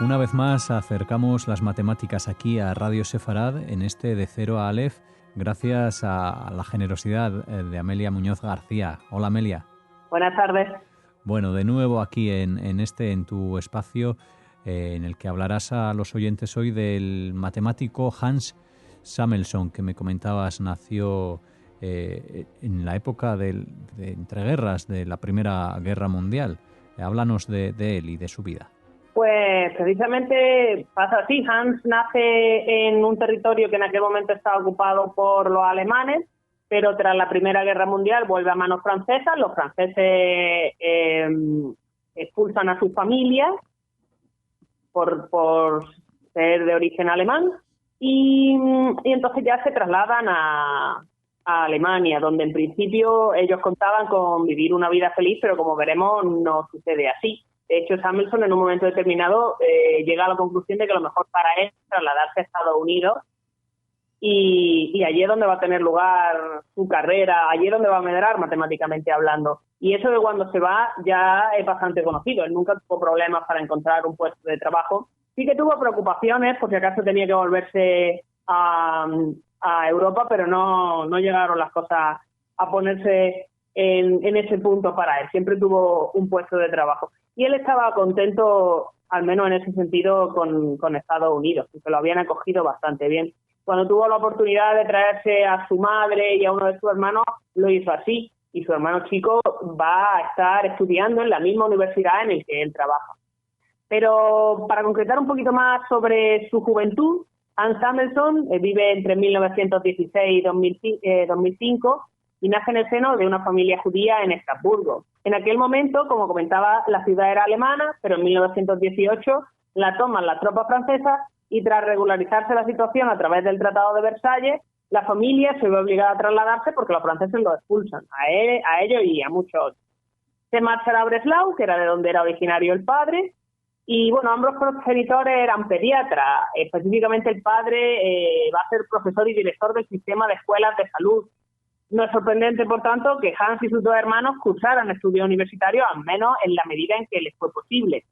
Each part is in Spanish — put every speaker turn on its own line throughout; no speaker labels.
una vez más acercamos las matemáticas aquí a Radio Sefarad en este de Cero a Aleph, gracias a la generosidad de Amelia Muñoz García. Hola, Amelia.
Buenas tardes.
Bueno, de nuevo aquí en tu espacio en el que hablarás a los oyentes hoy del matemático Hans Samuelsson, que me comentabas nació en la época de entreguerras de la Primera Guerra Mundial. Háblanos de él y de su vida.
Pues precisamente pasa así. Hans nace en un territorio que en aquel momento estaba ocupado por los alemanes, pero tras la Primera Guerra Mundial vuelve a manos francesas. Los franceses expulsan a sus familias por ser de origen alemán y entonces ya se trasladan a Alemania, donde en principio ellos contaban con vivir una vida feliz, pero como veremos no sucede así. De hecho, Samuelsson en un momento determinado llega a la conclusión de que lo mejor para él es trasladarse a Estados Unidos y allí es donde va a tener lugar su carrera, allí es donde va a medrar matemáticamente hablando. Y eso de cuando se va ya es bastante conocido. Él nunca tuvo problemas para encontrar un puesto de trabajo. Sí que tuvo preocupaciones por si acaso tenía que volverse a Europa, pero no llegaron las cosas a ponerse en ese punto para él. Siempre tuvo un puesto de trabajo. Y él estaba contento, al menos en ese sentido, con Estados Unidos, porque lo habían acogido bastante bien. Cuando tuvo la oportunidad de traerse a su madre y a uno de sus hermanos, lo hizo así. Y su hermano chico va a estar estudiando en la misma universidad en la que él trabaja. Pero para concretar un poquito más sobre su juventud, Hans Samuelsson vive entre 1916 y 2005 y nace en el seno de una familia judía en Estrasburgo. En aquel momento, como comentaba, la ciudad era alemana, pero en 1918 la toman las tropas francesas y tras regularizarse la situación a través del Tratado de Versalles, la familia se ve obligada a trasladarse porque los franceses lo expulsan, a ellos y a muchos otros. Se marcha a Breslau, que era de donde era originario el padre, y bueno, ambos progenitores eran pediatras. Específicamente el padre va a ser profesor y director del sistema de escuelas de salud. No es sorprendente, por tanto, que Hans y sus dos hermanos cursaran estudios universitarios, al menos en la medida en que les fue posible.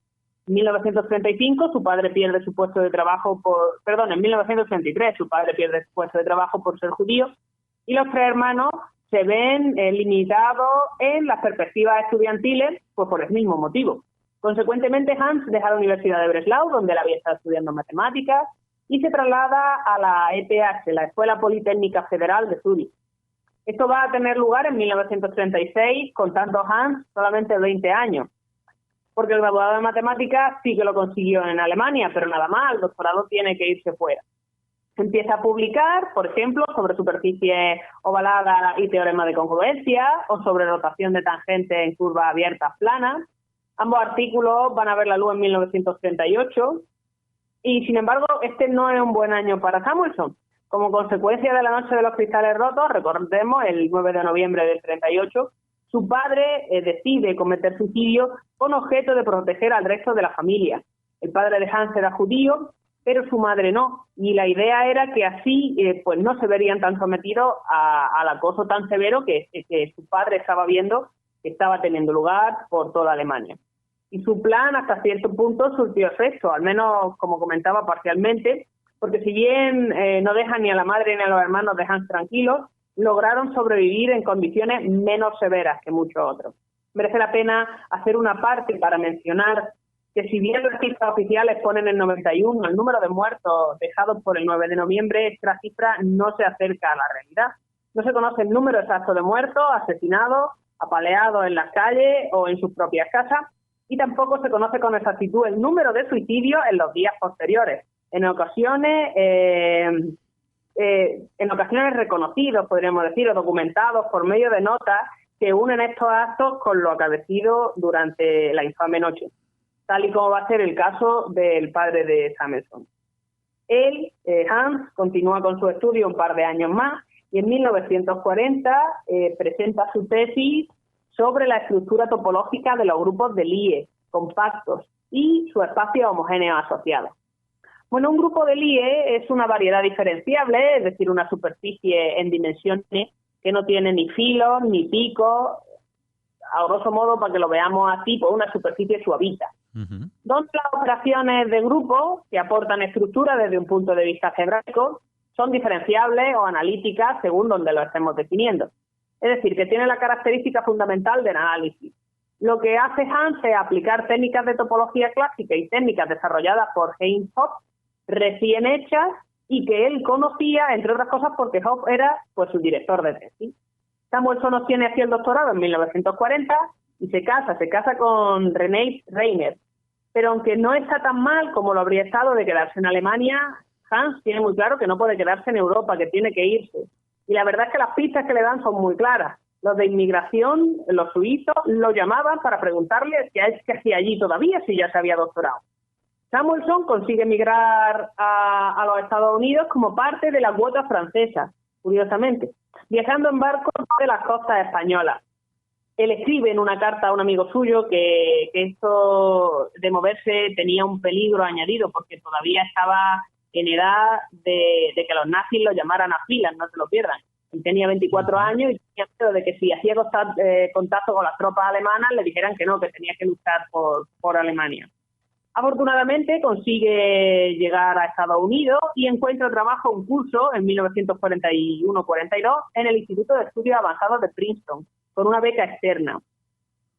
En 1935 su padre pierde su puesto de trabajo en 1933 su padre pierde su puesto de trabajo por ser judío y los tres hermanos se ven limitados en las perspectivas estudiantiles pues por el mismo motivo. Consecuentemente, Hans deja la Universidad de Breslau, donde él había estado estudiando matemáticas, y se traslada a la ETH, la Escuela Politécnica Federal de Zúrich. Esto va a tener lugar en 1936, contando Hans solamente 20 años, porque el graduado de matemáticas sí que lo consiguió en Alemania, pero nada más, el doctorado tiene que irse fuera. Empieza a publicar, por ejemplo, sobre superficie ovalada y teorema de congruencia, o sobre rotación de tangente en curvas abiertas planas. Ambos artículos van a ver la luz en 1938 y, sin embargo, este no es un buen año para Samuelsson. Como consecuencia de la noche de los cristales rotos, recordemos, el 9 de noviembre del 38, su padre decide cometer suicidio con objeto de proteger al resto de la familia. El padre de Hans era judío, pero su madre no, y la idea era que así pues no se verían tan sometidos al acoso tan severo que su padre estaba viendo que estaba teniendo lugar por toda Alemania. Y su plan hasta cierto punto surtió efecto, al menos como comentaba parcialmente, porque si bien no dejan ni a la madre ni a los hermanos de Hans tranquilos, lograron sobrevivir en condiciones menos severas que muchos otros. Merece la pena hacer una parte para mencionar que si bien las cifras oficiales ponen en 91 el número de muertos dejados por el 9 de noviembre, esta cifra no se acerca a la realidad. No se conoce el número exacto de muertos, asesinados, apaleados en las calles o en sus propias casas, y tampoco se conoce con exactitud el número de suicidios en los días posteriores. En ocasiones reconocidos, podríamos decir, o documentados por medio de notas que unen estos actos con lo acaecido durante la infame noche, tal y como va a ser el caso del padre de Samuelsson. Él, Hans, continúa con su estudio un par de años más y en 1940 presenta su tesis sobre la estructura topológica de los grupos de Lie compactos y su espacio homogéneo asociado. Bueno, un grupo de Lie es una variedad diferenciable, es decir, una superficie en dimensiones que no tiene ni filos ni picos. A grosso modo, para que lo veamos así, pues una superficie suavita. Donde las operaciones de grupo, que aportan estructura desde un punto de vista algebraico, son diferenciables o analíticas según donde lo estemos definiendo. Es decir, que tiene la característica fundamental del análisis. Lo que hace Hans es aplicar técnicas de topología clásica y técnicas desarrolladas por Heinz Hopf, recién hechas, y que él conocía, entre otras cosas, porque Hopf era pues su director de tesis. Samuelson obtiene así el doctorado en 1940 y se casa con René Reiner. Pero aunque no está tan mal como lo habría estado de quedarse en Alemania, Hans tiene muy claro que no puede quedarse en Europa, que tiene que irse. Y la verdad es que las pistas que le dan son muy claras. Los de inmigración, los suizos, lo llamaban para preguntarle qué hacía allí todavía, si ya se había doctorado. Samuelson consigue emigrar a los Estados Unidos como parte de la cuota francesa, curiosamente, viajando en barco de las costas españolas. Él escribe en una carta a un amigo suyo que esto de moverse tenía un peligro añadido, porque todavía estaba en edad de que los nazis lo llamaran a filas, no se lo pierdan. Él tenía 24 años y tenía miedo de que si hacía contacto con las tropas alemanas le dijeran que no, que tenía que luchar por Alemania. Afortunadamente consigue llegar a Estados Unidos y encuentra trabajo, un curso en 1941-42 en el Instituto de Estudios Avanzados de Princeton, con una beca externa.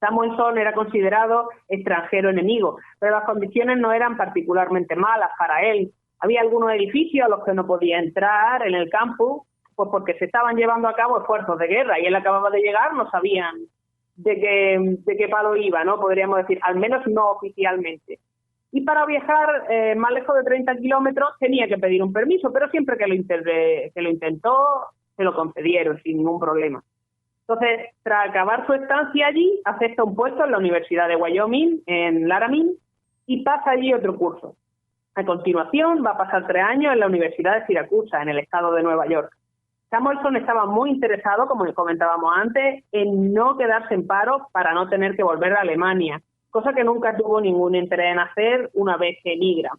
Samuelson era considerado extranjero enemigo, pero las condiciones no eran particularmente malas para él. Había algunos edificios a los que no podía entrar en el campus, pues porque se estaban llevando a cabo esfuerzos de guerra y él acababa de llegar, no sabían de qué palo iba, ¿no? Podríamos decir, al menos no oficialmente. Y para viajar más lejos de 30 kilómetros tenía que pedir un permiso, pero siempre que lo intentó, se lo concedieron sin ningún problema. Entonces, tras acabar su estancia allí, acepta un puesto en la Universidad de Wyoming, en Laramie, y pasa allí otro curso. A continuación, va a pasar 3 años en la Universidad de Siracusa, en el estado de Nueva York. Samuelson estaba muy interesado, como comentábamos antes, en no quedarse en paro para no tener que volver a Alemania, cosa que nunca tuvo ningún interés en hacer una vez que emigra.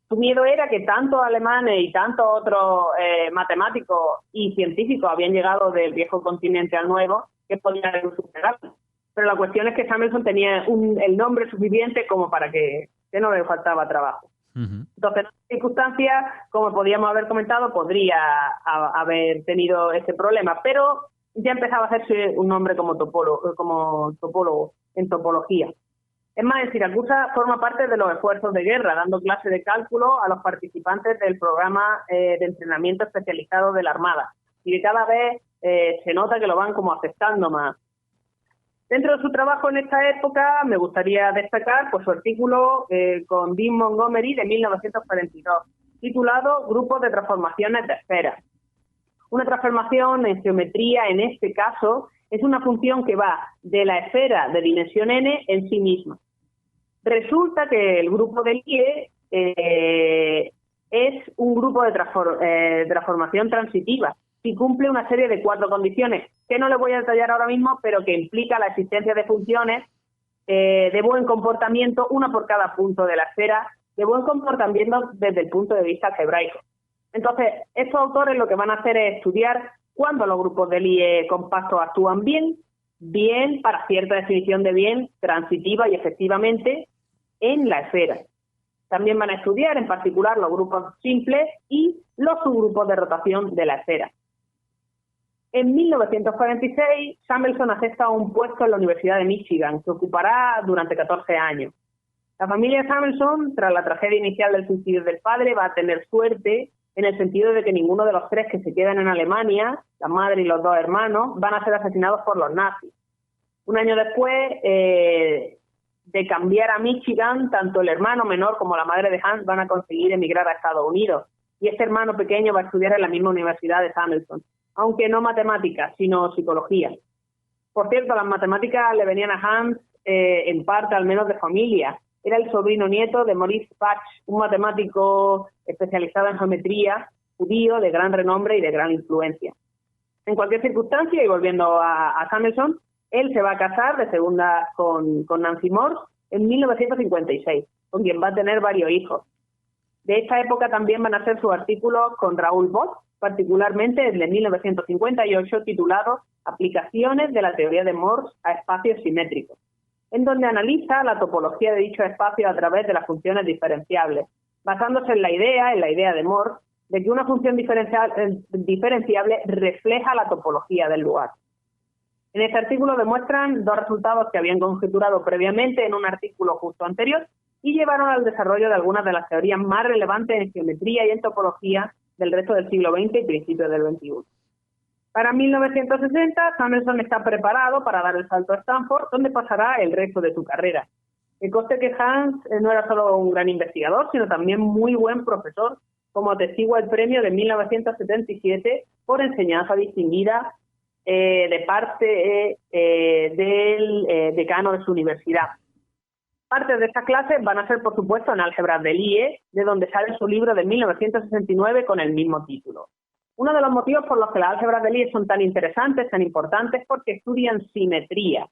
Su miedo era que tantos alemanes y tantos otros matemáticos y científicos habían llegado del viejo continente al nuevo que podían superarlo. Pero la cuestión es que Samuelson tenía el nombre suficiente como para que no le faltaba trabajo. Entonces, en otras circunstancias, como podíamos haber comentado, podría haber tenido ese problema, pero ya empezaba a hacerse un nombre como topólogo en topología. Es más, en Siracusa forma parte de los esfuerzos de guerra, dando clases de cálculo a los participantes del programa de entrenamiento especializado de la Armada. Y que cada vez se nota que lo van como aceptando más. Dentro de su trabajo en esta época, me gustaría destacar pues, su artículo con Dean Montgomery de 1942, titulado Grupos de transformaciones de esferas. Una transformación en geometría, en este caso, es una función que va de la esfera de dimensión n en sí misma. Resulta que el grupo de Lie es un grupo de transformación transitiva y cumple una serie de 4 condiciones que no les voy a detallar ahora mismo, pero que implica la existencia de funciones de buen comportamiento, una por cada punto de la esfera, de buen comportamiento desde el punto de vista algebraico. Entonces, estos autores lo que van a hacer es estudiar cuándo los grupos de Lie compactos actúan bien para cierta definición de bien transitiva y efectivamente en la esfera. También van a estudiar en particular los grupos simples y los subgrupos de rotación de la esfera. En 1946, Samuelson acepta un puesto en la Universidad de Michigan, que ocupará durante 14 años. La familia Samuelson, tras la tragedia inicial del suicidio del padre, va a tener suerte en el sentido de que ninguno de los 3 que se quedan en Alemania, la madre y los 2 hermanos, van a ser asesinados por los nazis. Un año después de cambiar a Michigan, tanto el hermano menor como la madre de Hans van a conseguir emigrar a Estados Unidos. Y este hermano pequeño va a estudiar en la misma universidad de Samuelson, aunque no matemáticas, sino psicología. Por cierto, las matemáticas le venían a Hans en parte al menos de familia. Era el sobrino nieto de Maurice Patch, un matemático especializado en geometría, judío, de gran renombre y de gran influencia. En cualquier circunstancia, y volviendo a Samuelson, él se va a casar de segunda con Nancy Morse en 1956, con quien va a tener varios hijos. De esta época también van a ser sus artículos con Raoul Bott, particularmente el de 1958, titulado Aplicaciones de la teoría de Morse a espacios simétricos. en donde analiza la topología de dichos espacios a través de las funciones diferenciables, basándose en la idea de Moore, de que una función diferenciable refleja la topología del lugar. En este artículo demuestran dos resultados que habían conjeturado previamente en un artículo justo anterior y llevaron al desarrollo de algunas de las teorías más relevantes en geometría y en topología del resto del siglo XX y principios del XXI. Para 1960, Samuelson está preparado para dar el salto a Stanford, donde pasará el resto de su carrera. Que conste que Hans no era solo un gran investigador, sino también muy buen profesor, como atestigua el premio de 1977 por enseñanza distinguida de parte del decano de su universidad. Partes de estas clases van a ser, por supuesto, en álgebras de Lie, de donde sale su libro de 1969 con el mismo título. Uno de los motivos por los que las álgebras de Lie son tan interesantes, tan importantes, es porque estudian simetría.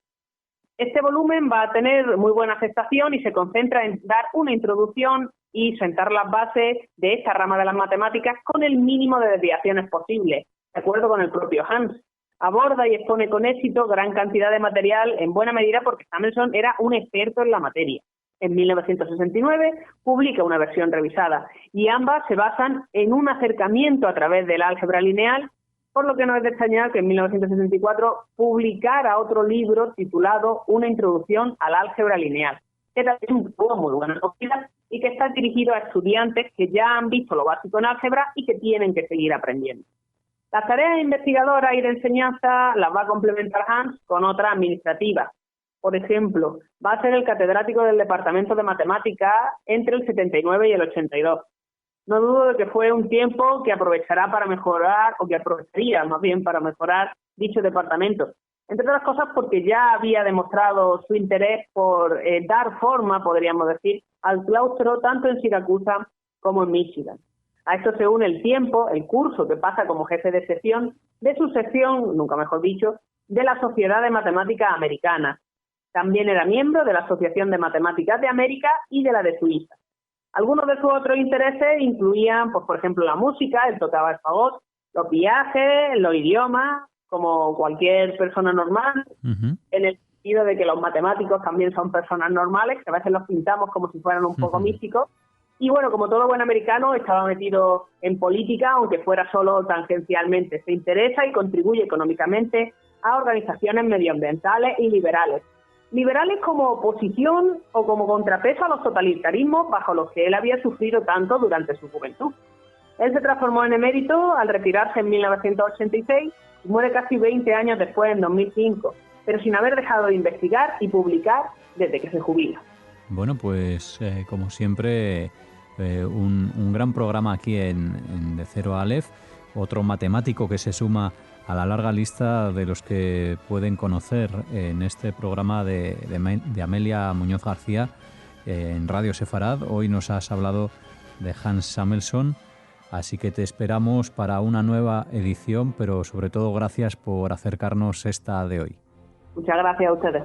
Este volumen va a tener muy buena aceptación y se concentra en dar una introducción y sentar las bases de esta rama de las matemáticas con el mínimo de desviaciones posible, de acuerdo con el propio Hans. Aborda y expone con éxito gran cantidad de material, en buena medida porque Samuelson era un experto en la materia. En 1969 publica una versión revisada y ambas se basan en un acercamiento a través del álgebra lineal, por lo que no es de extrañar que en 1964 publicara otro libro titulado Una introducción al álgebra lineal, que también tuvo muy buena acogida y que está dirigido a estudiantes que ya han visto lo básico en álgebra y que tienen que seguir aprendiendo. Las tareas investigadoras y de enseñanza las va a complementar Hans con otras administrativas. Por ejemplo, va a ser el catedrático del Departamento de Matemáticas entre el 79 y el 82. No dudo de que fue un tiempo que aprovechará para mejorar, o que aprovecharía más bien para mejorar dicho departamento. Entre otras cosas porque ya había demostrado su interés por dar forma, podríamos decir, al claustro tanto en Siracusa como en Michigan. A esto se une el tiempo, el curso que pasa como jefe de sección, de su sección, nunca mejor dicho, de la Sociedad de Matemáticas Americana. También era miembro de la Asociación de Matemáticas de América y de la de Suiza. Algunos de sus otros intereses incluían, pues, por ejemplo, la música, él tocaba el fagot, los viajes, los idiomas, como cualquier persona normal, en el sentido de que los matemáticos también son personas normales, que a veces los pintamos como si fueran un poco místicos. Y bueno, como todo buen americano, estaba metido en política, aunque fuera solo tangencialmente. Se interesa y contribuye económicamente a organizaciones medioambientales y liberales. Liberales como oposición o como contrapeso a los totalitarismos bajo los que él había sufrido tanto durante su juventud. Él se transformó en emérito al retirarse en 1986 y muere casi 20 años después, en 2005, pero sin haber dejado de investigar y publicar desde que se jubila.
Bueno, pues como siempre, un gran programa aquí en De Cero a Aleph, otro matemático que se suma a la larga lista de los que pueden conocer en este programa de Amelia Muñoz García en Radio Sefarad. Hoy nos has hablado de Hans Samuelson, así que te esperamos para una nueva edición, pero sobre todo gracias por acercarnos esta de hoy.
Muchas gracias a ustedes.